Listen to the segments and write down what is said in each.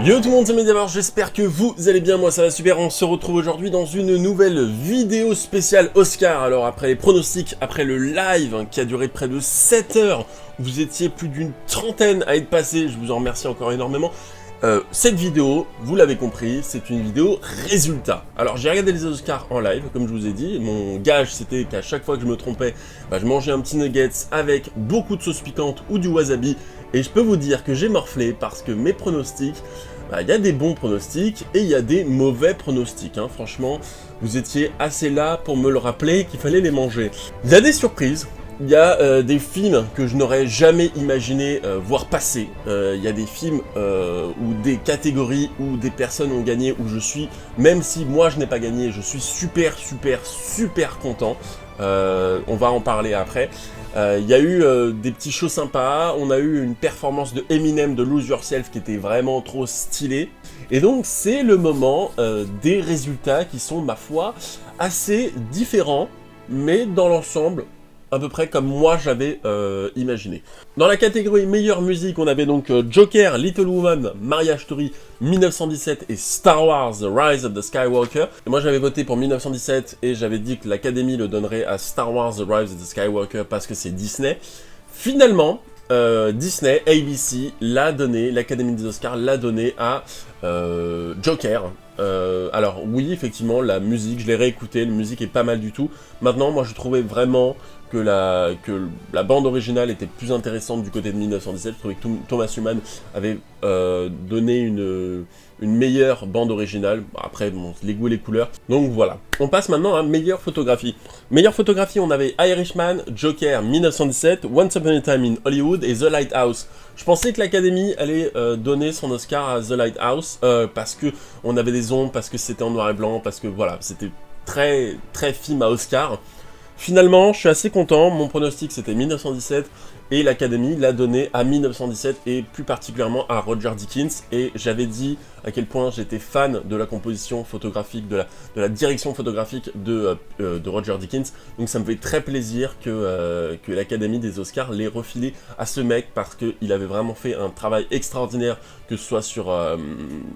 Yo tout le monde, c'est Mediamart, j'espère que vous allez bien, moi ça va super, on se retrouve aujourd'hui dans une nouvelle vidéo spéciale Oscar. Alors après les pronostics, après le live qui a duré près de 7 heures, vous étiez plus d'une trentaine à être passés, je vous en remercie encore énormément. Cette vidéo, vous l'avez compris, c'est une vidéo résultat. Alors j'ai regardé les Oscars en live, comme je vous ai dit, mon gage c'était qu'à chaque fois que je me trompais, je mangeais un petit nuggets avec beaucoup de sauce piquante ou du wasabi, et je peux vous dire que j'ai morflé parce que mes pronostics, il y a des bons pronostics et il y a des mauvais pronostics, hein. Franchement, vous étiez assez là pour me le rappeler qu'il fallait les manger. Il y a des surprises. Il y a des films que je n'aurais jamais imaginé voir passer. Il y a des films où des catégories où des personnes ont gagné, où je suis, même si moi je n'ai pas gagné, je suis super content. On va en parler après. Il y a eu des petits shows sympas, on a eu une performance de Eminem de Lose Yourself qui était vraiment trop stylée. Et donc c'est le moment des résultats qui sont, ma foi, assez différents, mais dans l'ensemble, à peu près comme moi j'avais imaginé. Dans la catégorie meilleure musique, on avait donc Joker, Little Woman, Marriage Story, 1917 et Star Wars The Rise of the Skywalker. Et moi j'avais voté pour 1917 et j'avais dit que l'Académie le donnerait à Star Wars The Rise of the Skywalker parce que c'est Disney. Finalement, Disney, ABC, l'a donné, l'Académie des Oscars l'a donné à Joker. Alors oui, effectivement, la musique, je l'ai réécouté, la musique est pas mal du tout. Maintenant, moi je trouvais vraiment que la bande originale était plus intéressante du côté de 1917. Je trouvais que Thomas Newman avait donné une meilleure bande originale. Après, bon, les goûts et les couleurs. Donc voilà. On passe maintenant à meilleure photographie. Meilleure photographie, on avait Irishman, Joker, 1917, Once Upon a Time in Hollywood et The Lighthouse. Je pensais que l'Académie allait donner son Oscar à The Lighthouse parce que on avait des ombres, parce que c'était en noir et blanc, parce que voilà, c'était très film à Oscar. Finalement, je suis assez content, mon pronostic c'était 1917 et l'Académie l'a donné à 1917 et plus particulièrement à Roger Deakins, et j'avais dit à quel point j'étais fan de la composition photographique, de la direction photographique de Roger Deakins, donc ça me fait très plaisir que l'Académie des Oscars l'ait refilé à ce mec parce qu'il avait vraiment fait un travail extraordinaire, que ce soit sur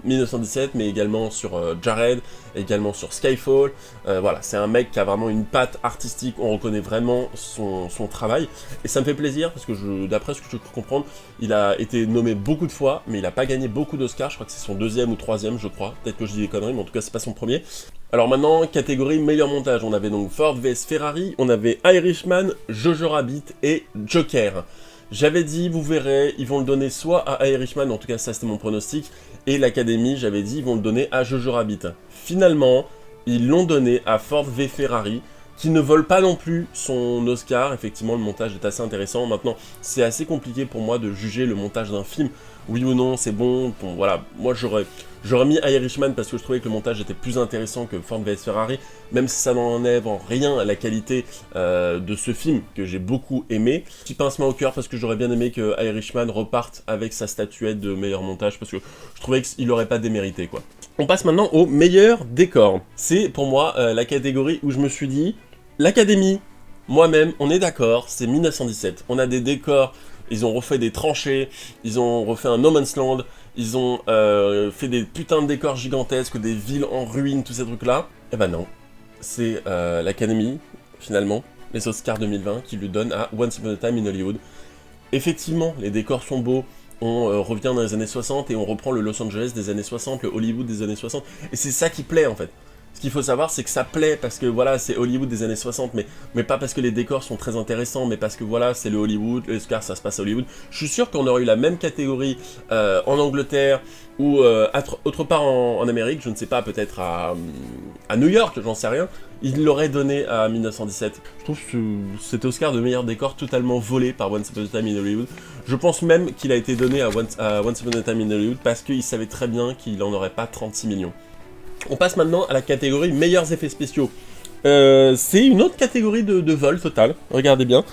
1917 mais également sur Jared, également sur Skyfall. Voilà, c'est un mec qui a vraiment une patte artistique, on reconnaît vraiment son travail et ça me fait plaisir parce que d'après ce que je peux comprendre, il a été nommé beaucoup de fois mais il n'a pas gagné beaucoup d'Oscars. Je crois que c'est son deuxième ou troisième, je crois, peut-être que je dis des conneries mais en tout cas c'est pas son premier. Alors maintenant, catégorie meilleur montage, on avait donc Ford vs Ferrari, on avait Irishman, Jojo Rabbit et Joker. J'avais dit, vous verrez, ils vont le donner soit à Irishman, en tout cas ça c'était mon pronostic, et l'Académie, j'avais dit, ils vont le donner à Jojo Rabbit. Finalement, ils l'ont donné à Ford v Ferrari, qui ne vole pas non plus son Oscar. Effectivement, le montage est assez intéressant. Maintenant, c'est assez compliqué pour moi de juger le montage d'un film. Oui ou non, c'est bon. Bon, voilà, moi j'aurais mis Irishman parce que je trouvais que le montage était plus intéressant que Ford vs Ferrari, même si ça n'enlève en rien à la qualité de ce film que j'ai beaucoup aimé. Petit pincement au cœur parce que j'aurais bien aimé que Irishman reparte avec sa statuette de meilleur montage parce que je trouvais qu'il n'aurait pas démérité, quoi. On passe maintenant au meilleur décor. C'est pour moi la catégorie où je me suis dit, l'Académie, moi-même, on est d'accord, c'est 1917. On a des décors, ils ont refait des tranchées, ils ont refait un No Man's Land, ils ont fait des putains de décors gigantesques, des villes en ruine, tous ces trucs-là. Eh ben non, c'est l'Académie, finalement, les Oscars 2020, qui lui donnent à Once Upon a Time in Hollywood. Effectivement, les décors sont beaux, on revient dans les années 60 et on reprend le Los Angeles des années 60, le Hollywood des années 60, et c'est ça qui plaît en fait. Ce qu'il faut savoir, c'est que ça plaît parce que voilà, c'est Hollywood des années 60, mais pas parce que les décors sont très intéressants, mais parce que voilà, c'est le Hollywood, les Oscars, ça se passe à Hollywood. Je suis sûr qu'on aurait eu la même catégorie en Angleterre ou autre part en Amérique, je ne sais pas, peut-être à New York, j'en sais rien. Il l'aurait donné à 1917. Je trouve que cet Oscar de meilleur décor totalement volé par Once Upon a Time in Hollywood. Je pense même qu'il a été donné à Once Upon a Time in Hollywood parce qu'il savait très bien qu'il n'en aurait pas 36 millions. On passe maintenant à la catégorie meilleurs effets spéciaux. C'est une autre catégorie de vol total, regardez bien.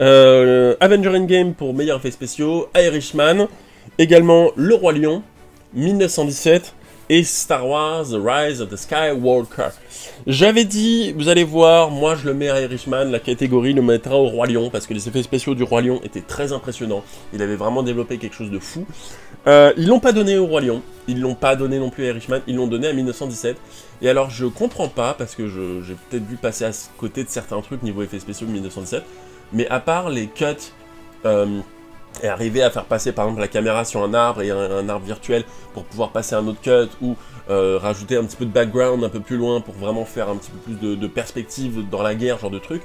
Avenger Endgame pour meilleurs effets spéciaux, Irishman, également Le Roi Lion, 1917, et Star Wars The Rise of the Skywalker. J'avais dit, vous allez voir, moi je le mets à Irishman, la catégorie le mettra au Roi Lion, parce que les effets spéciaux du Roi Lion étaient très impressionnants, il avait vraiment développé quelque chose de fou. Ils l'ont pas donné au Roi Lion, ils l'ont pas donné non plus à Irishman, ils l'ont donné à 1917, et alors je comprends pas, parce que j'ai peut-être vu passer à côté de certains trucs niveau effets spéciaux de 1917, mais à part les cuts, et arriver à faire passer par exemple la caméra sur un arbre et un arbre virtuel pour pouvoir passer un autre cut, ou rajouter un petit peu de background un peu plus loin pour vraiment faire un petit peu plus de perspective dans la guerre, genre de truc,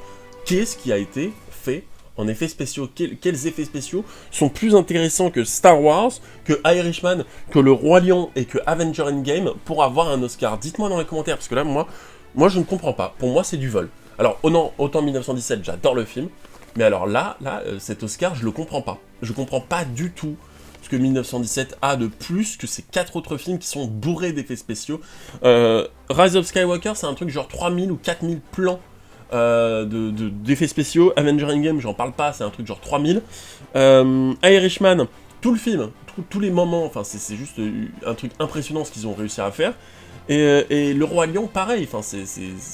qu'est-ce qui a été fait en effets spéciaux? Quels effets spéciaux sont plus intéressants que Star Wars, que Irishman, que le Roi Lion et que Avenger Endgame pour avoir un Oscar? Dites-moi dans les commentaires, parce que là, moi je ne comprends pas. Pour moi, c'est du vol. Alors, autant 1917, j'adore le film, mais alors là, cet Oscar, je le comprends pas. Je comprends pas du tout ce que 1917 a de plus que ces 4 autres films qui sont bourrés d'effets spéciaux. Rise of Skywalker, c'est un truc genre 3000 ou 4000 plans d'effets spéciaux. Avenger Endgame, j'en parle pas, c'est un truc genre 3000. Irishman, tout le film, tous les moments, enfin c'est juste un truc impressionnant ce qu'ils ont réussi à faire. Et le Roi Lion, pareil, enfin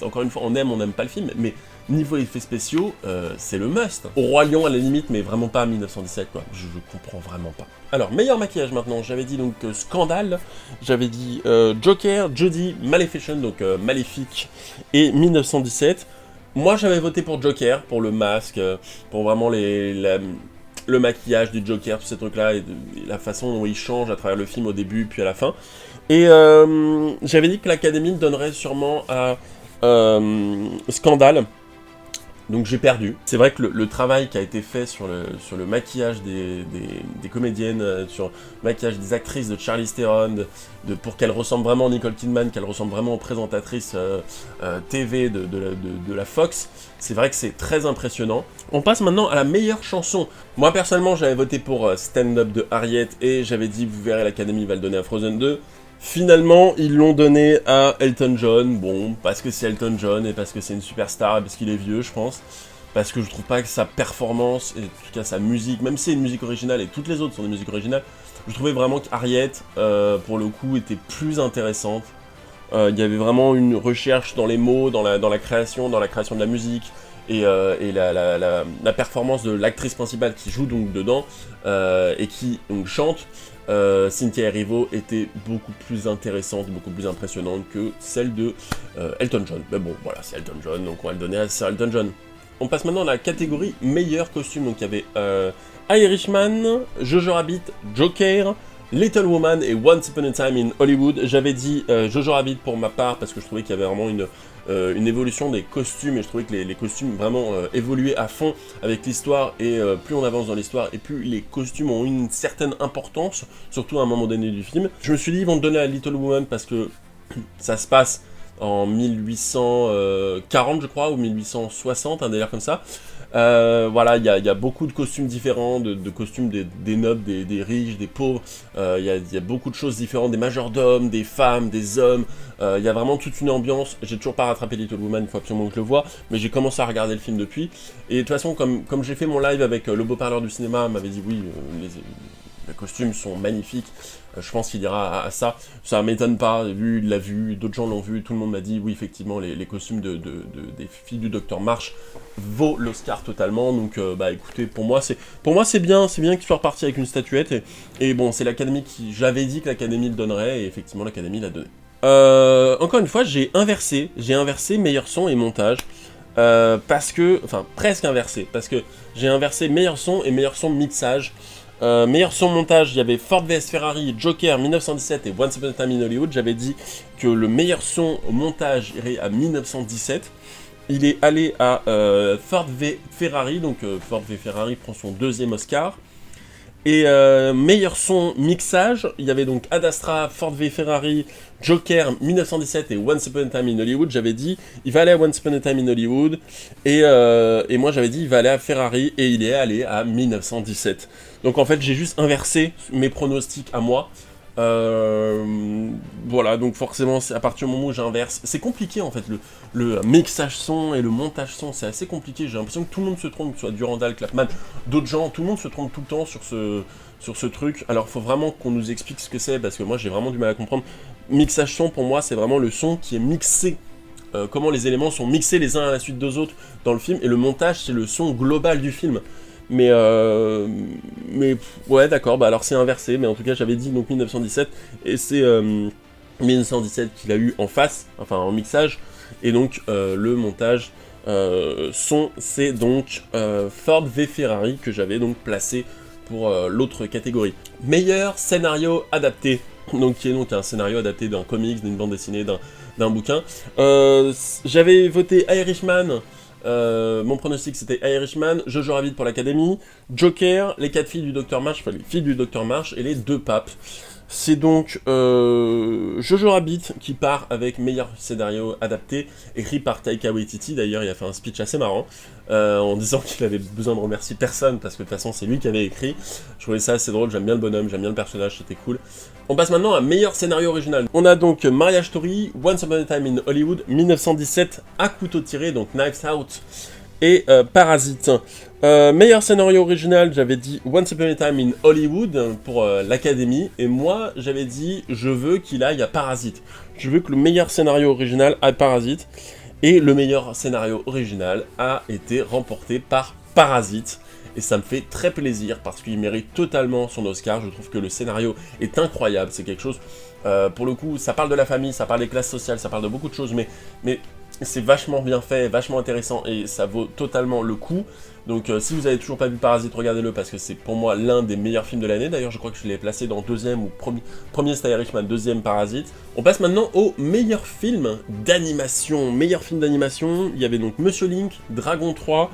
encore une fois, on n'aime pas le film, mais niveau effets spéciaux, c'est le must. Au Roi Lion à la limite, mais vraiment pas à 1917, quoi. Je comprends vraiment pas. Alors, meilleur maquillage maintenant, j'avais dit donc Scandale, j'avais dit Joker, Jodie, Maleficent, donc Maléfique, et 1917. Moi, j'avais voté pour Joker, pour le masque, pour vraiment le maquillage du Joker, tous ces trucs-là, et la façon dont il change à travers le film au début, puis à la fin. Et j'avais dit que l'Académie donnerait sûrement à Scandale. Donc j'ai perdu. C'est vrai que le travail qui a été fait sur le maquillage des comédiennes, sur le maquillage des actrices de Charlize Theron, pour qu'elles ressemblent vraiment à Nicole Kidman, qu'elles ressemblent vraiment aux présentatrices TV de la Fox, c'est vrai que c'est très impressionnant. On passe maintenant à la meilleure chanson. Moi personnellement j'avais voté pour Stand Up de Harriet, et j'avais dit vous verrez l'Académie va le donner à Frozen 2. Finalement, ils l'ont donné à Elton John, bon, parce que c'est Elton John, et parce que c'est une superstar, et parce qu'il est vieux, je pense. Parce que je trouve pas que sa performance, et en tout cas sa musique, même si c'est une musique originale, et toutes les autres sont des musiques originales, je trouvais vraiment qu'Harriet, pour le coup, était plus intéressante. Il y avait vraiment une recherche dans les mots, dans la création de la musique, et la performance de l'actrice principale qui joue donc dedans, et qui donc chante. Cynthia Erivo était beaucoup plus intéressante, beaucoup plus impressionnante que celle de Elton John. Mais bon, voilà, c'est Elton John, donc on va le donner à Sir Elton John. On passe maintenant à la catégorie meilleur costume. Donc il y avait Irishman, Jojo Rabbit, Joker, Little Woman et Once Upon a Time in Hollywood. J'avais dit Jojo Rabbit pour ma part parce que je trouvais qu'il y avait vraiment une évolution des costumes, et je trouvais que les costumes vraiment évoluaient à fond avec l'histoire, et plus on avance dans l'histoire et plus les costumes ont une certaine importance, surtout à un moment donné du film. Je me suis dit ils vont me donner à Little Woman parce que ça se passe en 1840 je crois, ou 1860, un délire comme ça. Voilà, il y a beaucoup de costumes différents, de costumes des nobles, des riches, des pauvres, il y a beaucoup de choses différentes, des majordomes, des femmes, des hommes, il y a vraiment toute une ambiance. J'ai toujours pas rattrapé Little Woman, il faut absolument que je le voie, mais j'ai commencé à regarder le film depuis, et de toute façon, comme j'ai fait mon live avec le beau parleur du cinéma, m'avait dit oui, les costumes sont magnifiques, je pense qu'il ira à ça. Ça m'étonne pas, lui il l'a vu, d'autres gens l'ont vu, tout le monde m'a dit oui effectivement les costumes des filles du Docteur March vaut l'Oscar totalement. Donc bah écoutez, pour moi c'est bien qu'il soit reparti avec une statuette, et bon c'est l'Académie qui, j'avais dit que l'Académie le donnerait, et effectivement l'Académie l'a donné. Encore une fois j'ai inversé meilleur son et montage. Parce que, enfin presque inversé, parce que j'ai inversé meilleur son et meilleur son mixage. Meilleur son montage, il y avait Ford vs Ferrari, Joker 1917 et Once Upon a Time in Hollywood. J'avais dit que le meilleur son montage irait à 1917. Il est allé à Ford v Ferrari, donc Ford v Ferrari prend son deuxième Oscar. Et meilleur son mixage, il y avait donc Ad Astra, Ford v Ferrari, Joker 1917 et Once Upon a Time in Hollywood. J'avais dit il va aller à Once Upon a Time in Hollywood, et moi j'avais dit il va aller à Ferrari, et il est allé à 1917. Donc en fait j'ai juste inversé mes pronostics à moi. Voilà, donc forcément c'est à partir du moment où j'inverse, c'est compliqué en fait, le mixage son et le montage son, c'est assez compliqué. J'ai l'impression que tout le monde se trompe, que ce soit Durandal, Clapman, d'autres gens, tout le monde se trompe tout le temps sur ce truc. Alors faut vraiment qu'on nous explique ce que c'est, parce que moi j'ai vraiment du mal à comprendre. Mixage son, pour moi, c'est vraiment le son qui est mixé. Comment les éléments sont mixés les uns à la suite des autres dans le film, et le montage, c'est le son global du film. Mais ouais, d'accord, bah alors c'est inversé, mais en tout cas, j'avais dit donc 1917, et c'est 1917 qu'il a eu en face, enfin en mixage, et donc le montage son, c'est donc Ford v Ferrari, que j'avais donc placé pour l'autre catégorie. Meilleur scénario adapté, donc qui est donc un scénario adapté d'un comics, d'une bande dessinée, d'un bouquin. J'avais voté Irishman, mon pronostic c'était Irishman, Jojo Rabbit pour l'Académie, Joker, les 4 filles du Dr March, enfin les filles du Dr March et les 2 papes. C'est donc Jojo Rabbit qui part avec meilleur scénario adapté, écrit par Taika Waititi. D'ailleurs, il a fait un speech assez marrant, en disant qu'il avait besoin de remercier personne, parce que de toute façon, c'est lui qui avait écrit. Je trouvais ça assez drôle, j'aime bien le bonhomme, j'aime bien le personnage, c'était cool. On passe maintenant à meilleur scénario original. On a donc Marriage Story, Once Upon a Time in Hollywood, 1917, à couteau tiré, donc Knives Out, et Parasite. Meilleur scénario original, j'avais dit Once Upon a Time in Hollywood pour l'Académie, et moi j'avais dit je veux qu'il aille à Parasite. Je veux que le meilleur scénario original aille à Parasite, et le meilleur scénario original a été remporté par Parasite. Et ça me fait très plaisir parce qu'il mérite totalement son Oscar. Je trouve que le scénario est incroyable, c'est quelque chose, pour le coup, ça parle de la famille, ça parle des classes sociales, ça parle de beaucoup de choses, mais c'est vachement bien fait, vachement intéressant, et ça vaut totalement le coup. Donc si vous avez toujours pas vu Parasite, regardez-le, parce que c'est pour moi l'un des meilleurs films de l'année. D'ailleurs, je crois que je l'ai placé dans deuxième, ou premier c'était Irishman, deuxième Parasite. On passe maintenant au meilleur film d'animation. Meilleur film d'animation, il y avait donc Monsieur Link, Dragon 3,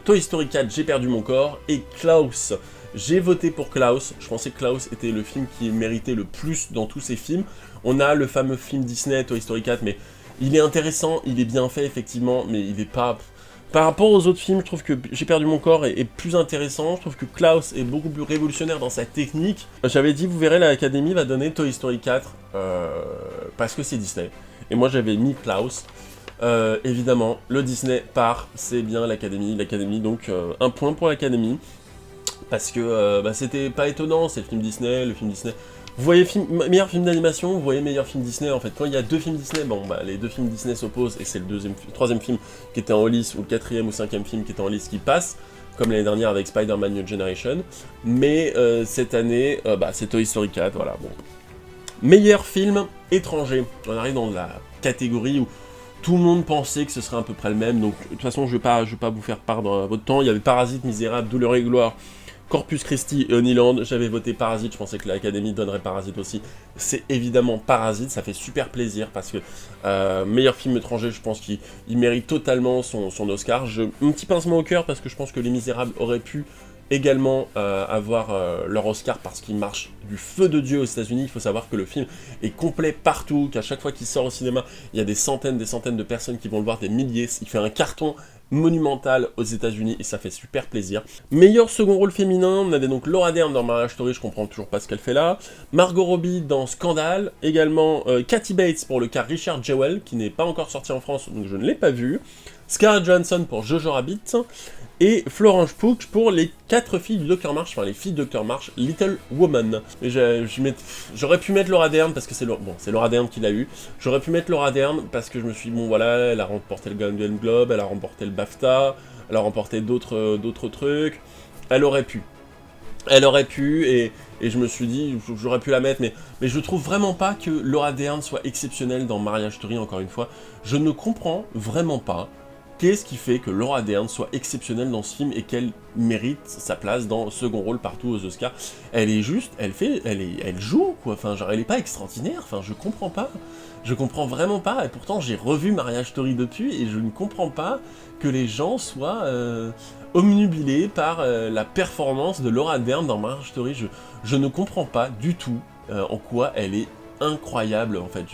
Toy Story 4, J'ai perdu mon corps, et Klaus. J'ai voté pour Klaus, je pensais que Klaus était le film qui méritait le plus dans tous ces films. On a le fameux film Disney, Toy Story 4, mais il est intéressant, il est bien fait effectivement, mais il est pas... Par rapport aux autres films, je trouve que J'ai perdu mon corps est plus intéressant, je trouve que Klaus est beaucoup plus révolutionnaire dans sa technique. J'avais dit, vous verrez, l'Académie va donner Toy Story 4, parce que c'est Disney. Et moi j'avais mis Klaus. Évidemment, le Disney part, c'est bien l'Académie, donc un point pour l'Académie, parce que c'était pas étonnant, c'est le film Disney, vous voyez meilleur film d'animation, vous voyez meilleur film Disney, en fait, quand il y a 2 films Disney, bon bah les 2 films Disney s'opposent, et c'est le troisième film qui était en lice, ou le 4e ou 5e film qui était en lice qui passe, comme l'année dernière avec Spider-Man New Generation, mais cette année, c'est Toy Story 4, voilà, bon. Meilleur film étranger, on arrive dans la catégorie où tout le monde pensait que ce serait à peu près le même, donc de toute façon je vais pas vous faire perdre votre temps. Il y avait Parasite, Misérable, Douleur et Gloire, Corpus Christi et Honeyland. J'avais voté Parasite, je pensais que l'Académie donnerait Parasite aussi. C'est évidemment Parasite, ça fait super plaisir parce que meilleur film étranger, je pense qu'il mérite totalement son Oscar. Un petit pincement au cœur parce que je pense que Les Misérables auraient pu également avoir leur Oscar parce qu'il marche du feu de Dieu aux États-Unis. Il faut savoir que le film est complet partout, qu'à chaque fois qu'il sort au cinéma, il y a des centaines de personnes qui vont le voir, des milliers. Il fait un carton monumental aux États-Unis et ça fait super plaisir. Meilleur second rôle féminin, on avait donc Laura Dern dans Marriage Story, je comprends toujours pas ce qu'elle fait là. Margot Robbie dans Scandale, également Kathy Bates pour le cas Richard Jewell, qui n'est pas encore sorti en France, donc je ne l'ai pas vu. Scarlett Johansson pour Jojo Rabbit, et Florence Pugh pour les 4 filles du Dr March, enfin les filles du Dr March, Little Woman. J'aurais pu mettre Laura Dern parce que c'est Laura Dern qui l'a eu. J'aurais pu mettre Laura Dern parce que je me suis dit, bon voilà, elle a remporté le Golden Globe, elle a remporté le BAFTA, elle a remporté d'autres trucs. Elle aurait pu, et je me suis dit, j'aurais pu la mettre, mais je trouve vraiment pas que Laura Dern soit exceptionnelle dans Marriage Story, encore une fois. Je ne comprends vraiment pas qu'est-ce qui fait que Laura Dern soit exceptionnelle dans ce film et qu'elle mérite sa place dans le second rôle partout aux Oscars. Elle est juste, elle joue, quoi, enfin, genre, elle est pas extraordinaire, enfin, je comprends pas. Je comprends vraiment pas, et pourtant j'ai revu Marriage Story depuis, et je ne comprends pas que les gens soient omnubilés par la performance de Laura Dern dans Marriage Story. Je ne comprends pas du tout en quoi elle est incroyable, en fait.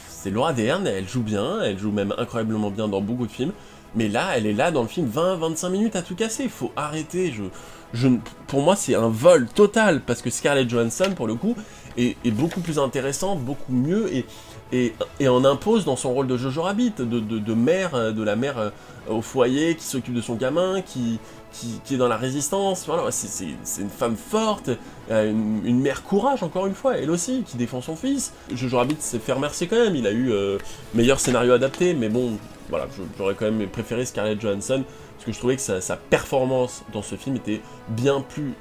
C'est Laura Dern, elle joue bien, elle joue même incroyablement bien dans beaucoup de films, mais là, elle est là dans le film 20-25 minutes à tout casser, faut arrêter, pour moi c'est un vol total, parce que Scarlett Johansson, pour le coup, est beaucoup plus intéressante, beaucoup mieux, et et en impose dans son rôle de Jojo Rabbit, de mère, de la mère au foyer, qui s'occupe de son gamin, qui est dans la résistance. Voilà, c'est une femme forte, une mère courage, encore une fois, elle aussi, qui défend son fils. Jojo Rabbit s'est fait remercier quand même, il a eu meilleur scénario adapté, mais bon, voilà, j'aurais quand même préféré Scarlett Johansson, parce que je trouvais que sa performance dans ce film était bien plus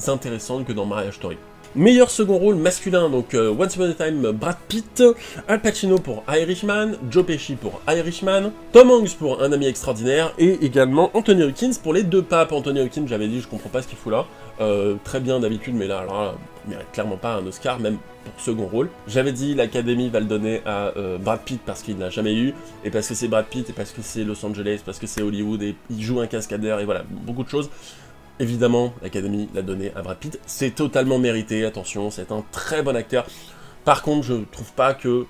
intéressante que dans Marriage Story. Meilleur second rôle masculin, donc Once Upon a Time, Brad Pitt, Al Pacino pour Irishman, Joe Pesci pour Irishman, Tom Hanks pour Un ami extraordinaire, et également Anthony Hopkins pour Les Deux Papes. Anthony Hopkins, j'avais dit, je comprends pas ce qu'il fout là, très bien d'habitude, mais là, alors là, il mérite clairement pas un Oscar, même pour second rôle. J'avais dit, l'Académie va le donner à Brad Pitt parce qu'il n'a jamais eu, et parce que c'est Brad Pitt, et parce que c'est Los Angeles, parce que c'est Hollywood, et il joue un cascadeur, et voilà, beaucoup de choses. Évidemment, l'Académie l'a donné à Brad Pitt, c'est totalement mérité, attention, c'est un très bon acteur. Par contre, je trouve pas que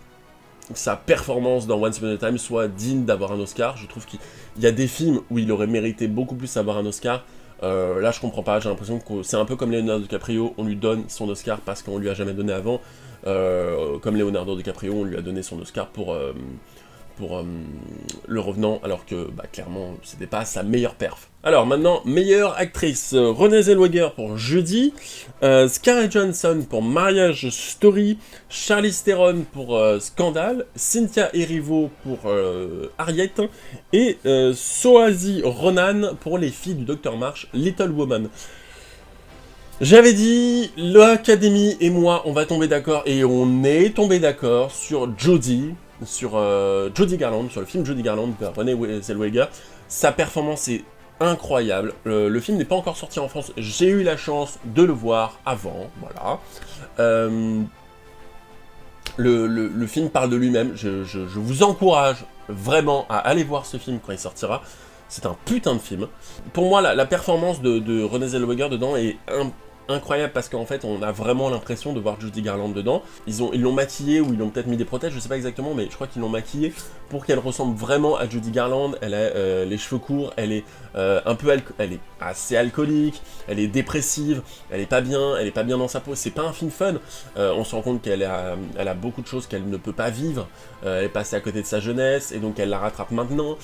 sa performance dans Once Upon a Time soit digne d'avoir un Oscar. Je trouve qu'il y a des films où il aurait mérité beaucoup plus d'avoir un Oscar. Là, je comprends pas, j'ai l'impression que c'est un peu comme Leonardo DiCaprio, on lui donne son Oscar parce qu'on lui a jamais donné avant. Comme Leonardo DiCaprio, on lui a donné son Oscar pour Le Revenant, alors que bah, clairement c'était pas sa meilleure perf. Alors maintenant, meilleure actrice, Renée Zellweger pour Judy, Scarlett Johansson pour Marriage Story, Charlize Theron pour Scandale, Cynthia Erivo pour Harriet, et Saoirse Ronan pour Les Filles du Dr March, Little Woman. J'avais dit, l'Académie et moi, on va tomber d'accord, et on est tombé d'accord sur Judy Garland, sur le film Judy Garland de Renée Zellweger. Sa performance est incroyable. Le film n'est pas encore sorti en France, j'ai eu la chance de le voir avant, voilà. Le film parle de lui-même, je vous encourage vraiment à aller voir ce film quand il sortira. C'est un putain de film. Pour moi, la performance de Renée Zellweger dedans est incroyable parce qu'en fait on a vraiment l'impression de voir Judy Garland dedans. Ils l'ont maquillée ou ils l'ont peut-être mis des prothèses, je sais pas exactement, mais je crois qu'ils l'ont maquillée pour qu'elle ressemble vraiment à Judy Garland. Elle a les cheveux courts, elle est elle est assez alcoolique, elle est dépressive, elle est pas bien dans sa peau. C'est pas un film fun. On se rend compte qu'elle a beaucoup de choses qu'elle ne peut pas vivre. Elle est passée à côté de sa jeunesse et donc elle la rattrape maintenant.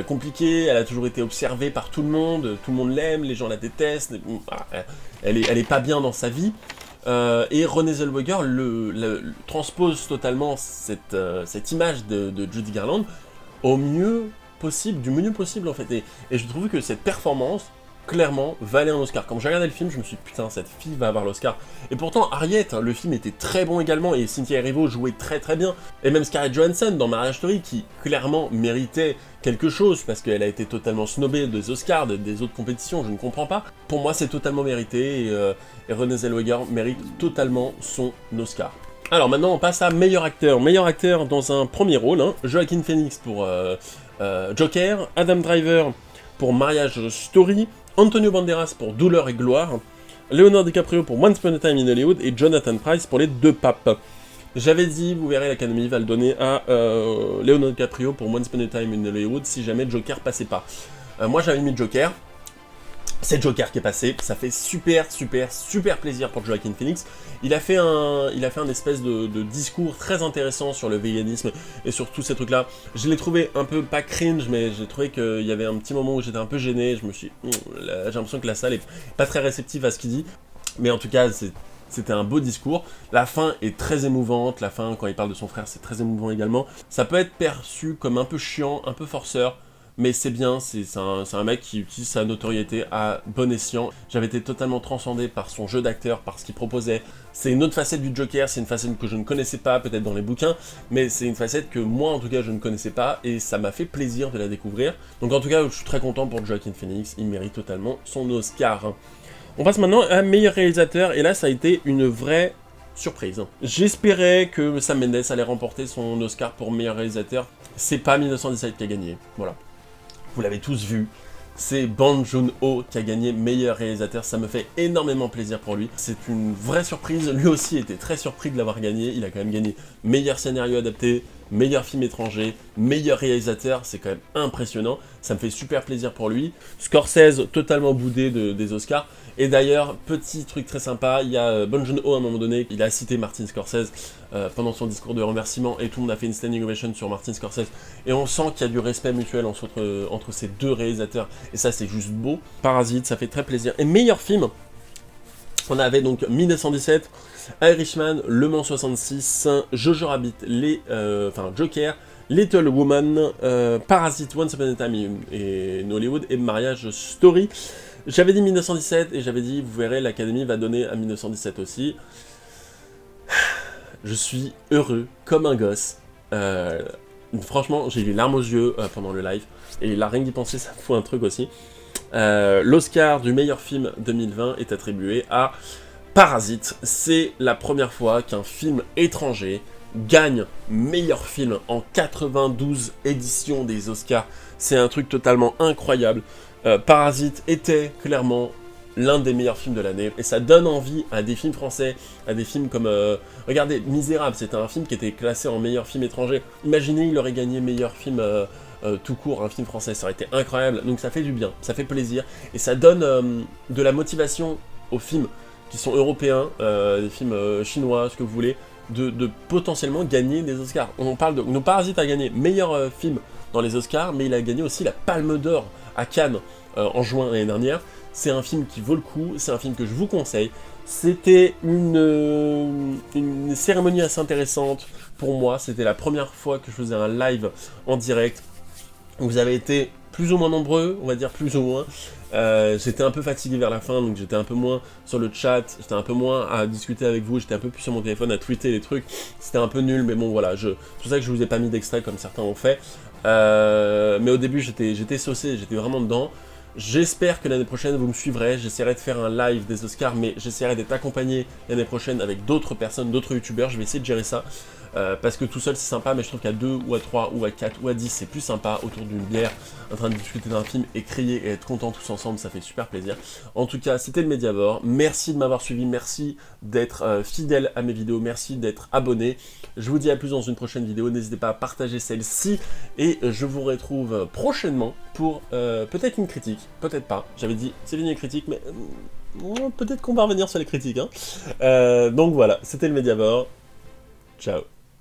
Compliquée, elle a toujours été observée par tout le monde l'aime, les gens la détestent. Elle est pas bien dans sa vie, et Renée Zellweger transpose totalement cette image de Judy Garland au mieux possible, du mieux possible en fait, et je trouve que cette performance, clairement, valait un Oscar. Quand j'ai regardé le film, je me suis dit, putain, cette fille va avoir l'Oscar. Et pourtant, Harriet, le film était très bon également, et Cynthia Erivo jouait très très bien. Et même Scarlett Johansson dans Marriage Story, qui clairement méritait quelque chose, parce qu'elle a été totalement snobée des Oscars, des autres compétitions, je ne comprends pas. Pour moi, c'est totalement mérité, et Renée Zellweger mérite totalement son Oscar. Alors maintenant, on passe à meilleur acteur. Meilleur acteur dans un premier rôle, hein, Joaquin Phoenix pour Joker, Adam Driver pour Marriage Story, Antonio Banderas pour Douleur et Gloire, Leonardo DiCaprio pour Once Upon a Time in Hollywood et Jonathan Pryce pour Les Deux Papes. J'avais dit, vous verrez, l'Académie va le donner à Leonardo DiCaprio pour Once Upon a Time in Hollywood si jamais Joker passait pas. Moi j'avais mis Joker, c'est Joker qui est passé, ça fait super plaisir pour Joaquin Phoenix. Il a fait un espèce de discours très intéressant sur le véganisme et sur tous ces trucs-là. Je l'ai trouvé un peu, pas cringe, mais j'ai trouvé qu'il y avait un petit moment où j'étais un peu gêné. Je me suis j'ai l'impression que la salle est pas très réceptive à ce qu'il dit. Mais en tout cas, c'était un beau discours. La fin est très émouvante. La fin, quand il parle de son frère, c'est très émouvant également. Ça peut être perçu comme un peu chiant, un peu forceur. Mais c'est bien, c'est un mec qui utilise sa notoriété à bon escient. J'avais été totalement transcendé par son jeu d'acteur, par ce qu'il proposait. C'est une autre facette du Joker, c'est une facette que je ne connaissais pas, peut-être dans les bouquins, mais c'est une facette que moi, en tout cas, je ne connaissais pas, et ça m'a fait plaisir de la découvrir. Donc en tout cas, je suis très content pour Joaquin Phoenix, il mérite totalement son Oscar. On passe maintenant à meilleur réalisateur, et là, ça a été une vraie surprise. J'espérais que Sam Mendes allait remporter son Oscar pour meilleur réalisateur. C'est pas 1917 qui a gagné, voilà. Vous l'avez tous vu, c'est Bong Joon-ho qui a gagné meilleur réalisateur, ça me fait énormément plaisir pour lui. C'est une vraie surprise, lui aussi était très surpris de l'avoir gagné, il a quand même gagné meilleur scénario adapté, meilleur film étranger, meilleur réalisateur, c'est quand même impressionnant, ça me fait super plaisir pour lui. Scorsese, totalement boudé des Oscars, et d'ailleurs, petit truc très sympa, il y a Bong Joon-ho à un moment donné, il a cité Martin Scorsese pendant son discours de remerciement, et tout le monde a fait une standing ovation sur Martin Scorsese, et on sent qu'il y a du respect mutuel entre ces deux réalisateurs, et ça c'est juste beau. Parasite, ça fait très plaisir. Et meilleur film, on avait donc 1917, Irishman, Le Mans 66, Jojo Rabbit, Joker, Little Woman, Parasite, Once Upon a Time in Hollywood et Marriage Story. J'avais dit 1917 et j'avais dit, vous verrez, l'Académie va donner à 1917 aussi. Je suis heureux comme un gosse. Franchement, j'ai eu les larmes aux yeux pendant le live. Et là, rien d'y penser, ça me fout un truc aussi. L'Oscar du meilleur film 2020 est attribué à Parasite. C'est la première fois qu'un film étranger gagne meilleur film en 92 éditions des Oscars. C'est un truc totalement incroyable. Parasite était clairement l'un des meilleurs films de l'année, et ça donne envie à des films français, à des films comme... regardez, Misérable, c'était un film qui était classé en meilleur film étranger. Imaginez, il aurait gagné meilleur film tout court, un film français, ça aurait été incroyable. Donc ça fait du bien, ça fait plaisir, et ça donne de la motivation aux films qui sont européens, des films chinois, ce que vous voulez, de potentiellement gagner des Oscars. On parle de... Nos Parasite a gagné meilleur film dans les Oscars, mais il a gagné aussi la Palme d'Or à Cannes en juin l'année dernière. C'est un film qui vaut le coup, c'est un film que je vous conseille. C'était une cérémonie assez intéressante pour moi, c'était la première fois que je faisais un live en direct. Vous avez été plus ou moins nombreux, on va dire plus ou moins. J'étais un peu fatigué vers la fin, donc j'étais un peu moins sur le chat, j'étais un peu moins à discuter avec vous, j'étais un peu plus sur mon téléphone à tweeter les trucs. C'était un peu nul, mais bon voilà, c'est pour ça que je vous ai pas mis d'extrait comme certains ont fait. Mais au début j'étais saucé, j'étais vraiment dedans. J'espère que l'année prochaine vous me suivrez, j'essaierai de faire un live des Oscars, mais j'essaierai d'être accompagné l'année prochaine avec d'autres personnes, d'autres youtubeurs, je vais essayer de gérer ça. Parce que tout seul c'est sympa, mais je trouve qu'à 2 ou à 3 ou à 4 ou à 10 c'est plus sympa, autour d'une bière, en train de discuter d'un film et crier et être content tous ensemble, ça fait super plaisir. En tout cas, c'était le Mediavore, merci de m'avoir suivi, merci d'être fidèle à mes vidéos, merci d'être abonné. Je vous dis à plus dans une prochaine vidéo, n'hésitez pas à partager celle-ci, et je vous retrouve prochainement pour peut-être une critique, peut-être pas, j'avais dit c'est fini les critiques, mais peut-être qu'on va revenir sur les critiques, hein. Donc voilà, c'était le Mediavore, ciao.